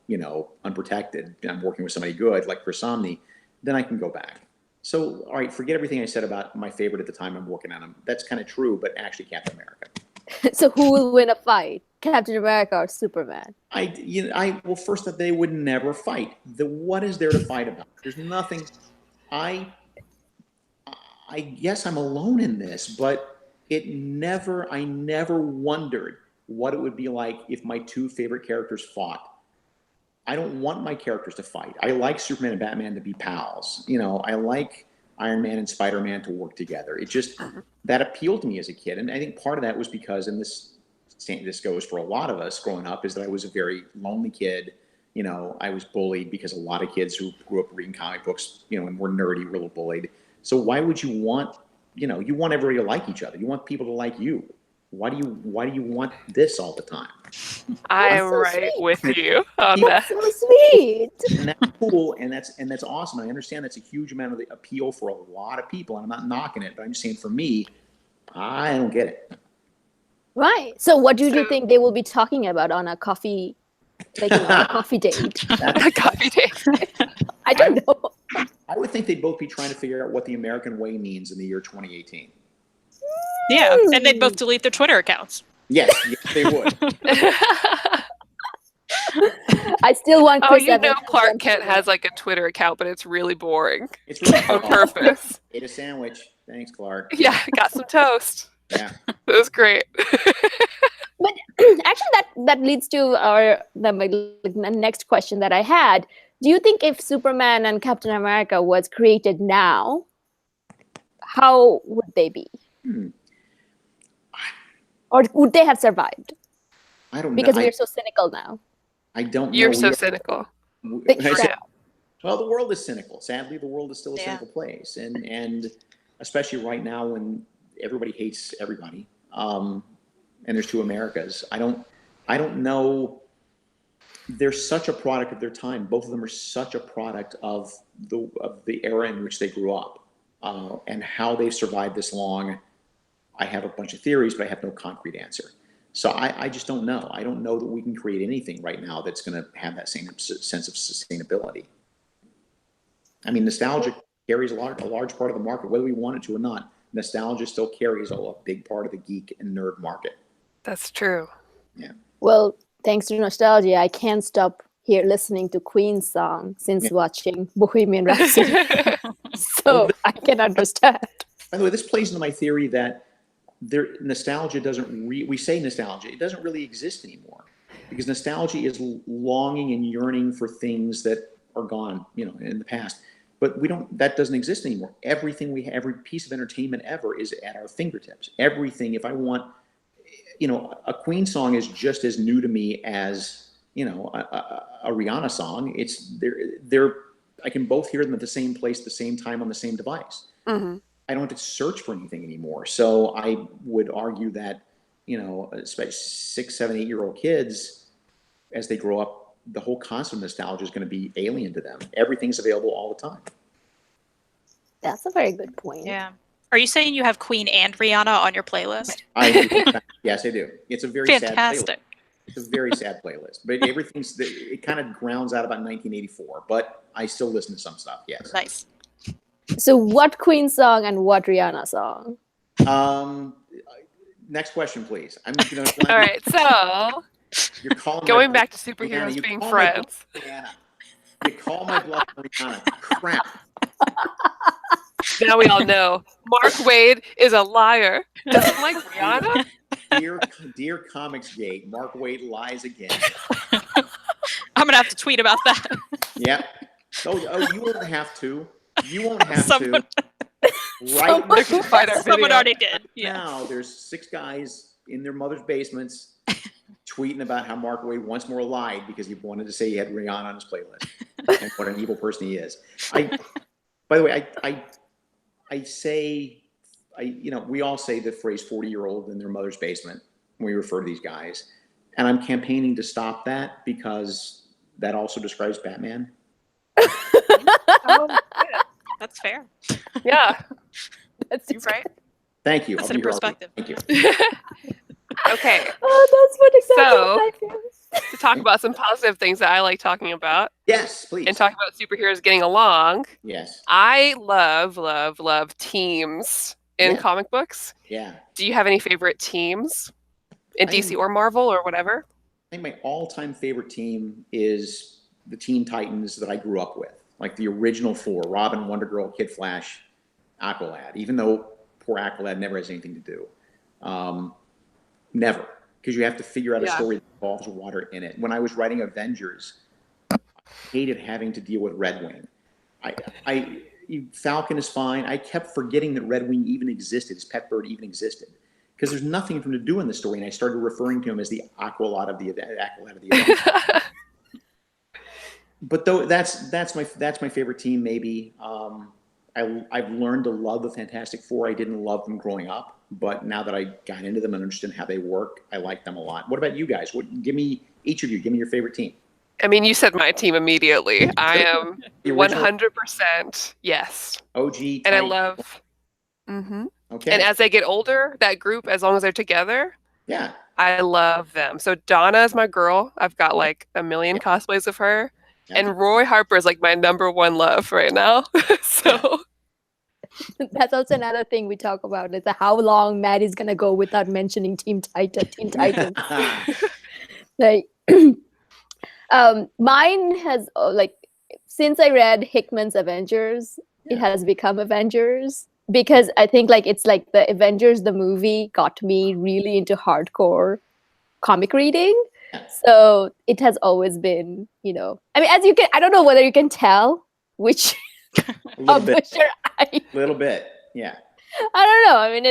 unprotected, and I'm working with somebody good like Chris Samnee, then I can go back. So, all right, forget everything I said about my favorite at the time I'm working on him. That's kind of true, but actually Captain America. So who will win a fight, Captain America or Superman? Well, first, they would never fight. What is there to fight about? There's nothing. I guess I'm alone in this, but I never wondered what it would be like if my 2 favorite characters fought. I don't want my characters to fight. I like Superman and Batman to be pals. I like Iron Man and Spider-Man to work together. It just, that appealed to me as a kid. And I think part of that was because, and this goes for a lot of us growing up, is that I was a very lonely kid. I was bullied, because a lot of kids who grew up reading comic books, and were nerdy, were a little bullied. So why would you want, you want everybody to like each other. You want people to like you. Why do you want this all the time? I'm so right sweet. With you on that's that. So sweet. And that's cool, and that's awesome. I understand that's a huge amount of the appeal for a lot of people, and I'm not knocking it, but I'm just saying for me, I don't get it. Right. So what do you think they will be talking about on a coffee, a coffee date? A coffee date. I don't know. I would think they'd both be trying to figure out what the American way means in the year 2018. Yeah, and they'd both delete their Twitter accounts. Yes, they would. I still want Chris Clark Kent has like a Twitter account, but it's really boring. It's really on purpose. Ate a sandwich. Thanks, Clark. Yeah, got some toast. Yeah. That was great. But actually, that leads to the next question that I had. Do you think if Superman and Captain America was created now, how would they be? Or would they have survived? I don't know. Because we're so cynical now. I don't know. You're so cynical. Well, the world is cynical. Sadly, the world is still a cynical place, and especially right now when everybody hates everybody, and there's two Americas. I don't know. They're such a product of their time. Both of them are such a product of the era in which they grew up, and how they've survived this long. I have a bunch of theories, but I have no concrete answer. So I just don't know. I don't know that we can create anything right now that's going to have that same sense of sustainability. I mean, nostalgia carries a large part of the market, whether we want it to or not. Nostalgia still carries a big part of the geek and nerd market. That's true. Yeah. Well, thanks to nostalgia, I can't stop here listening to Queen's song since watching Bohemian Rhapsody. So I can understand. By the way, this plays into my theory that nostalgia doesn't we say nostalgia, it doesn't really exist anymore, because nostalgia is longing and yearning for things that are gone, in the past. But that doesn't exist anymore. Everything every piece of entertainment ever is at our fingertips. Everything, if I want, a Queen song is just as new to me as, a Rihanna song. I can both hear them at the same place, the same time, on the same device. Mm-hmm. I don't have to search for anything anymore. So I would argue that, especially 6, 7, 8-year-old kids, as they grow up, the whole concept of nostalgia is going to be alien to them. Everything's available all the time. That's a very good point. Yeah. Are you saying you have Queen and Rihanna on your playlist? I do. Yes, I do. It's a very fantastic. Sad playlist. It's a very sad playlist. But it kind of grounds out about 1984. But I still listen to some stuff, yes. Nice. So what Queen song and what Rihanna song? Next question, please. I'm All right, so you're calling going back to superheroes Rihanna, being friends. You call my bluff, Rihanna. Crap. Now we all know Mark Waid is a liar. Doesn't like Rihanna. Dear Comics Gate, Mark Waid lies again. I'm gonna have to tweet about that. Yep. Oh, you won't have to. You won't have to. Right. Someone already did. Yeah. Now there's 6 guys in their mother's basements tweeting about how Mark Waid once more lied because he wanted to say he had Rihanna on his playlist and what an evil person he is. By the way, we all say the phrase 40-year-old in their mother's basement when we refer to these guys. And I'm campaigning to stop that because that also describes Batman. Oh, yeah. That's fair. Yeah. You're right. Thank you. That's in perspective. Thank you. Okay. Oh, that's what exactly. To talk about some positive things that I like talking about. Yes, please. And talk about superheroes getting along. Yes. I love teams in comic books. Yeah. Do you have any favorite teams in DC or Marvel or whatever? I think my all-time favorite team is the Teen Titans that I grew up with. Like the original 4, Robin, Wonder Girl, Kid Flash, Aqualad, even though poor Aqualad never has anything to do. Never. Because you have to figure out a story that involves water in it. When I was writing Avengers, I hated having to deal with Red Wing. Falcon is fine. I kept forgetting that Red Wing even existed, his pet bird even existed. Because there's nothing for him to do in the story, and I started referring to him as the Aqualad of the Avengers. But though that's my favorite team. Maybe I've learned to love the Fantastic Four. I didn't love them growing up, but now that I got into them and understand how they work, I like them a lot. What about you guys? Each of you, give me your favorite team. I mean, you said my team immediately. I am 100% yes. OG. And I love. Mm-hmm. Okay. And as they get older, that group, as long as they're together, yeah, I love them. So Donna is my girl. I've got like a million cosplays of her. Yeah. And Roy Harper is like my #1 love right now. So that's also another thing we talk about is how long Maddie's gonna go without mentioning Teen Titans. Like mine has since I read Hickman's Avengers, it has become Avengers. because I think like it's like the Avengers, the movie got me really into hardcore comic reading. So it has always been, you know, I mean, as you can, I don't know whether you can tell which publisher I little bit, yeah. I don't know. I mean,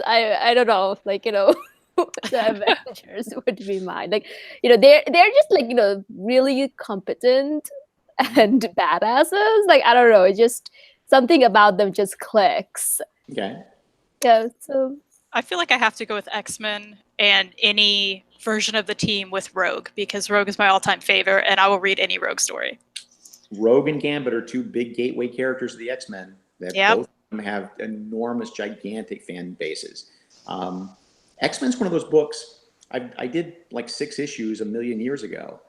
I don't know. Like, you know, the Avengers would be mine. Like, you know, they're just like, you know, really competent and badasses. Like, I don't know. It's just something about them just clicks. Okay. Yeah. So I feel like I have to go with X-Men and any version of the team with Rogue, because Rogue is my all-time favorite, and I will read any Rogue story. Rogue and Gambit are two big gateway characters of the X-Men that both of them have enormous, gigantic fan bases. X-Men's one of those books. I did like 6 issues a million years ago,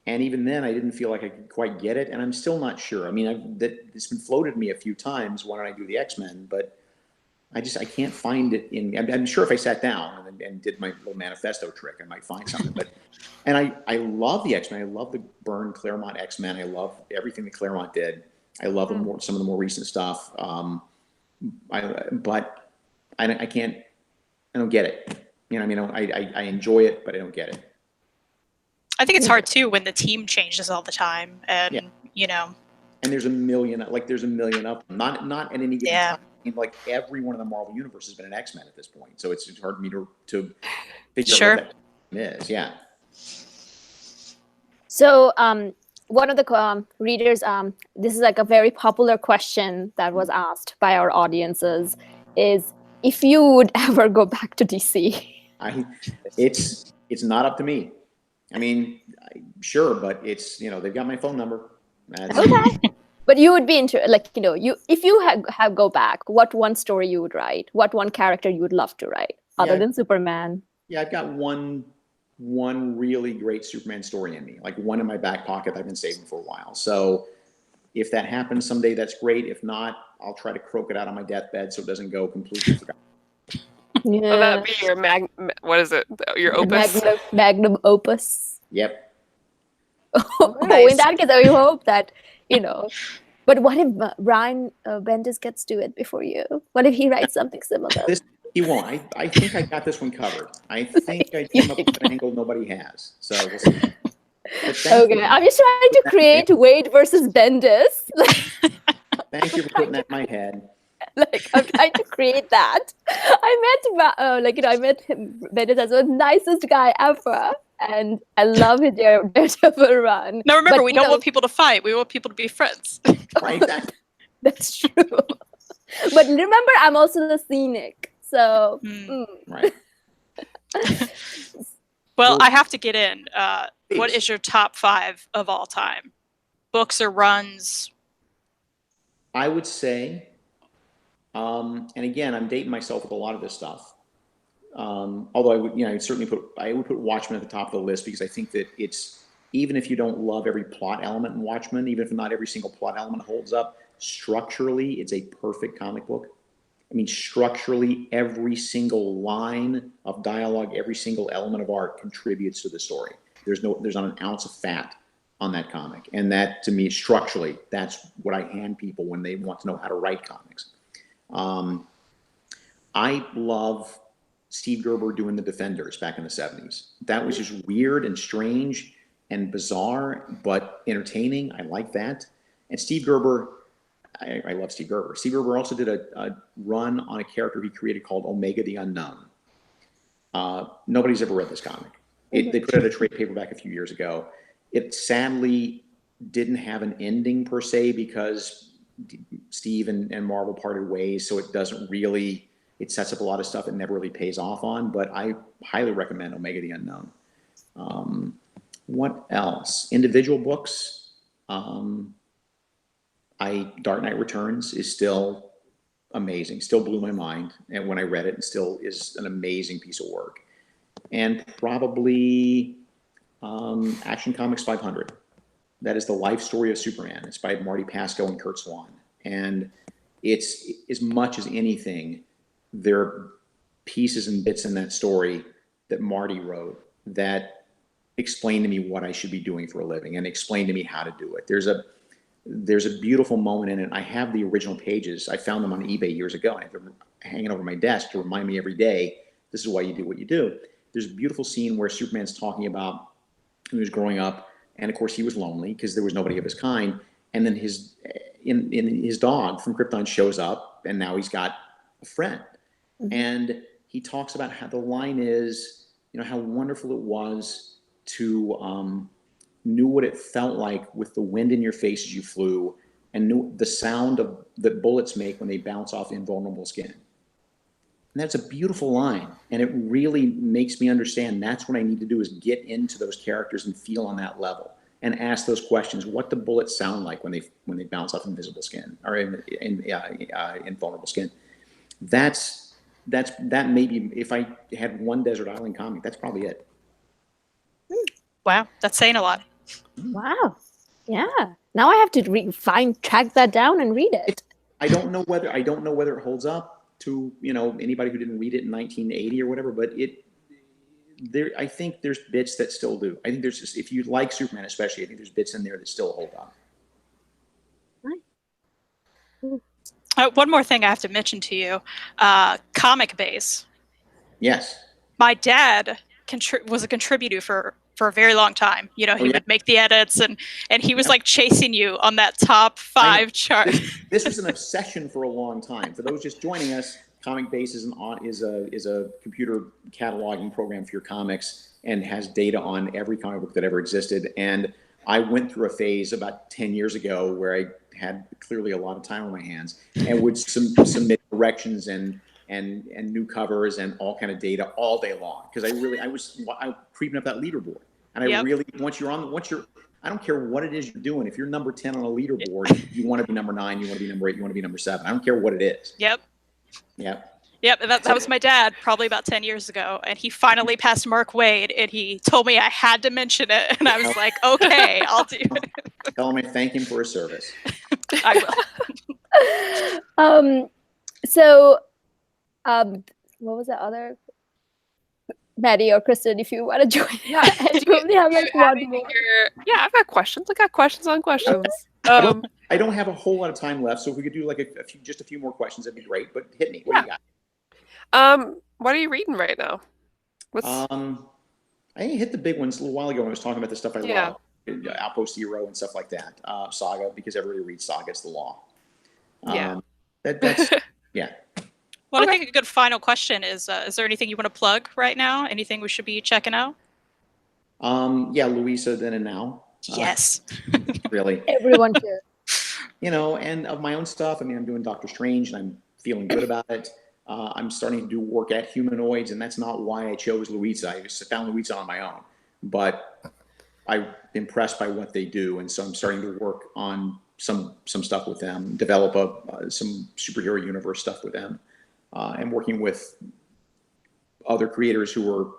and even then I didn't feel like I could quite get it, and I'm still not sure. I mean, it's been floated to me a few times. Why don't I do the X-Men? But I can't find it in. I'm sure if I sat down and did my little manifesto trick, I might find something. But I love the X-Men. I love the Byrne Claremont X-Men. I love everything that Claremont did. I love some of the more recent stuff. But I can't. I don't get it. You know, I mean, I enjoy it, but I don't get it. I think it's hard too when the team changes all the time, and you know. And there's a million of them. Not at any given time. Like every one of the Marvel universe has been an X-Men at this point, so it's hard for me to figure out what that is. Yeah. So one of the readers, this is like a very popular question that was asked by our audiences, is if you would ever go back to DC. It's not up to me. I mean, sure, but it's, you know, they've got my phone number. Okay. But you would be like, you know, if you have go back, what one story you would write? What one character you would love to write other than Superman? Yeah, I've got one really great Superman story in me, like one in my back pocket I've been saving for a while. So if that happens someday, that's great. If not, I'll try to croak it out on my deathbed so it doesn't go completely forgotten. Yeah. Will that be your what is it? Your opus? Magnum opus. Yep. In that case, I hope that, you know. But what if Ryan Bendis gets to it before you? What if he writes something similar? He won't. I think I got this one covered. I think I came up with an angle nobody has. So we'll see. Okay, I'm just trying to create Wade versus Bendis. Thank you for putting that in my head. Like, I'm trying to create that. I met him, Bendis as the nicest guy ever. And I love his Daredevil run. Now remember, we don't want people to fight. We want people to be friends. Right. That's true. But remember, I'm also the scenic. So. Right. Well, I have to get in. What is your top 5 of all time? Books or runs? I would say, and again, I'm dating myself with a lot of this stuff. Although I would, you know, I would put Watchmen at the top of the list, because I think that it's, even if you don't love every plot element in Watchmen, even if not every single plot element holds up, structurally, it's a perfect comic book. I mean, structurally, every single line of dialogue, every single element of art contributes to the story. There's not an ounce of fat on that comic. And that, to me, structurally, that's what I hand people when they want to know how to write comics. I love Steve Gerber doing the Defenders back in the 70s. That was just weird and strange and bizarre, but entertaining. I like that. And Steve Gerber, I love Steve Gerber. Steve Gerber also did a run on a character he created called Omega the Unknown. Nobody's ever read this comic. They put out a trade paperback a few years ago. It sadly didn't have an ending per se, because Steve and Marvel parted ways, so it doesn't really, it sets up a lot of stuff it never really pays off on, but I highly recommend Omega the Unknown. What else? Individual books. Dark Knight Returns is still amazing, still blew my mind, and when I read it, it still is an amazing piece of work. And probably Action Comics 500. That is the life story of Superman. It's by Marty Pasco and Kurt Swan. And it's, as much as anything, there are pieces and bits in that story that Marty wrote that explain to me what I should be doing for a living and explain to me how to do it. There's there's a beautiful moment in it. I have the original pages. I found them on eBay years ago. I have them hanging over my desk to remind me every day, this is why you do what you do. There's a beautiful scene where Superman's talking about when he was growing up, and of course he was lonely because there was nobody of his kind. And then his dog from Krypton shows up, and now he's got a friend. Mm-hmm. And he talks about how the line is, how wonderful it was to knew what it felt like with the wind in your face as you flew, and knew the sound of that bullets make when they bounce off invulnerable skin. And that's a beautiful line, and it really makes me understand that's what I need to do, is get into those characters and feel on that level and ask those questions. What do bullets sound like when they bounce off invisible skin or invulnerable skin? That maybe, if I had one Desert Island comic, that's probably it. Wow, that's saying a lot. Wow. Yeah. Now I have to track that down and read it. I don't know whether it holds up to anybody who didn't read it in 1980 or whatever, but I think there's bits that still do. I think there's just, if you like Superman especially, I think there's bits in there that still hold up. Nice. One more thing I have to mention to you, Comic Base. Yes. My dad was a contributor for a very long time. He would make the edits, and he was like chasing you on that top 5 chart. This was an obsession for a long time. For those just joining us, Comic Base is a computer cataloging program for your comics and has data on every comic book that ever existed. And I went through a phase about 10 years ago where I had clearly a lot of time on my hands and would submit corrections and new covers and all kind of data all day long, because I was creeping up that leaderboard. And I really, I don't care what it is you're doing. If you're number 10 on a leaderboard, you want to be number 9, you want to be number 8, you want to be number 7. I don't care what it is. Yep. Yep. That was my dad probably about 10 years ago. And he finally passed Mark Waid, and he told me I had to mention it. And I was like, okay, I'll do it. Tell him I thank him for his service. I will. What was the other? Maddie or Kristan, if you want to join. Yeah. Probably have like one more. Yeah, I've got questions. I got questions on questions. I don't have a whole lot of time left, so if we could do like a few more questions, that'd be great. But hit me. What do you got? What are you reading right now? I hit the big ones a little while ago when I was talking about the stuff I love. Outpost Zero and stuff like that. Saga, because everybody reads Saga. It's the law. That's yeah. Well, I think a good final question is there anything you want to plug right now? Anything we should be checking out? Louisa Then and Now. Yes. Really. Everyone too. And of my own stuff, I'm doing Doctor Strange, and I'm feeling good about it. I'm starting to do work at Humanoids, and that's not why I chose Louisa. I just found Louisa on my own, but I'm impressed by what they do, and so I'm starting to work on some stuff with them, develop some superhero universe stuff with them. And working with other creators who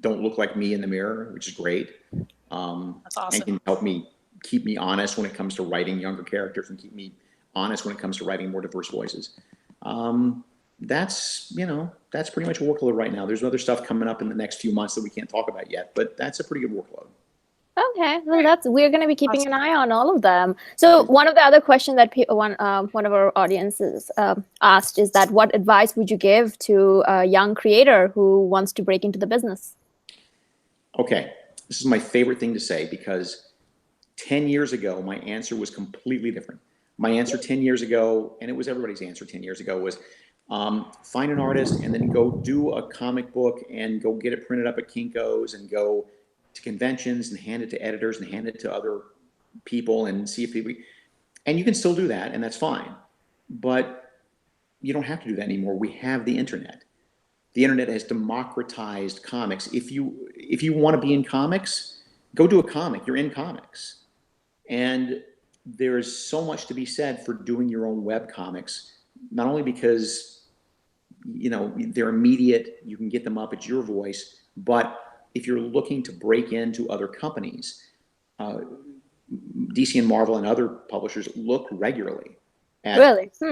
don't look like me in the mirror, which is great. That's awesome. And can help me keep me honest when it comes to writing younger characters, and keep me honest when it comes to writing more diverse voices. That's pretty much a workload right now. There's other stuff coming up in the next few months that we can't talk about yet, but that's a pretty good workload. Okay, well, we're going to be keeping an eye on all of them. So one of the other questions that one of our audiences asked is that what advice would you give to a young creator who wants to break into the business? Okay, this is my favorite thing to say, because 10 years ago, my answer was completely different. My answer 10 years ago, and it was everybody's answer 10 years ago, was find an artist and then go do a comic book and go get it printed up at Kinko's and go to conventions and hand it to editors and hand it to other people and see if people, and you can still do that, and that's fine, but you don't have to do that anymore. We have the internet. The internet has democratized comics. If you want to be in comics, go do a comic. You're in comics. And there's so much to be said for doing your own web comics, not only because they're immediate, you can get them up, it's your voice, but if you're looking to break into other companies, DC and Marvel and other publishers look regularly at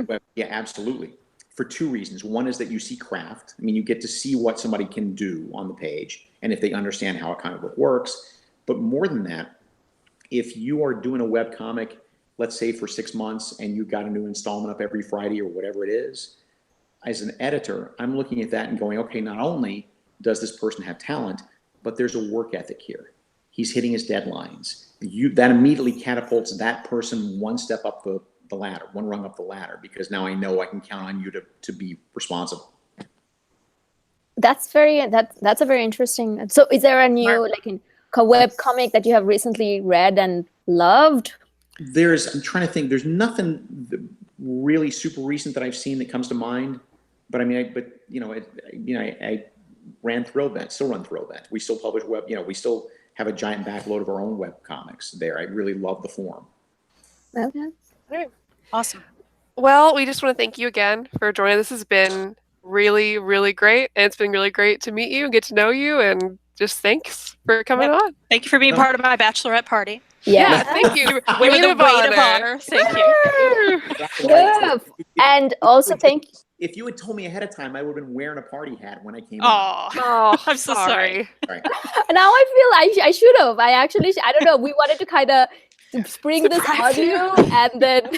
web. Yeah, absolutely. For 2 reasons. One is that you see craft. You get to see what somebody can do on the page, and if they understand how a comic book works. But more than that, if you are doing a web comic let's say for 6 months, and you've got a new installment up every Friday or whatever it is, as an editor, I'm looking at that and going, okay, not only does this person have talent, but there's a work ethic here. He's hitting his deadlines. That immediately catapults that person one step up the ladder, one rung up the ladder, because now I know I can count on you to be responsible. That's a very interesting. So is there a new web comic that you have recently read and loved? I'm trying to think, there's nothing really super recent that I've seen that comes to mind, but I mean, I ran Thrillvent, still run Thrillvent. We still publish web, we still have a giant backload of our own web comics there. I really love the form. Okay. All right. Awesome. Well, we just want to thank you again for joining. This has been really, really great. And it's been really great to meet you and get to know you. And just thanks for coming on. Thank you for being part of my bachelorette party. Yeah. Thank you. You were the weight of honor. Thank you. Yeah. And also If you had told me ahead of time, I would have been wearing a party hat when I came. Oh, I'm so sorry. Right. Now I feel I should have. I don't know. We wanted to kind of spring this on you, and then.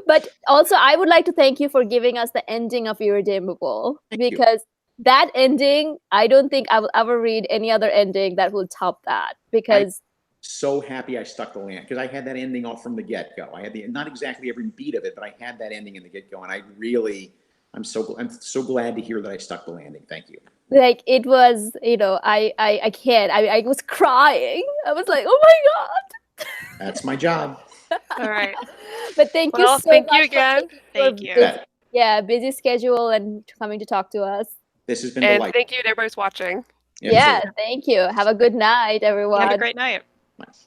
But also, I would like to thank you for giving us the ending of Irredeemable, because that ending, I don't think I will ever read any other ending that will top that. Because so happy I stuck the land, because I had that ending off from the get-go. I had not exactly every beat of it, but I had that ending in the get-go, and I'm so glad to hear that I stuck the landing. Thank you. Like, it was, I can't. I was crying. I was like, oh my God. That's my job. All right. But thank you so thank much you again. Thank you. Busy schedule and coming to talk to us. This has been And delightful. thank you to everybody's watching. Yeah, thank you. Have a good night, everyone. Have a great night. Nice.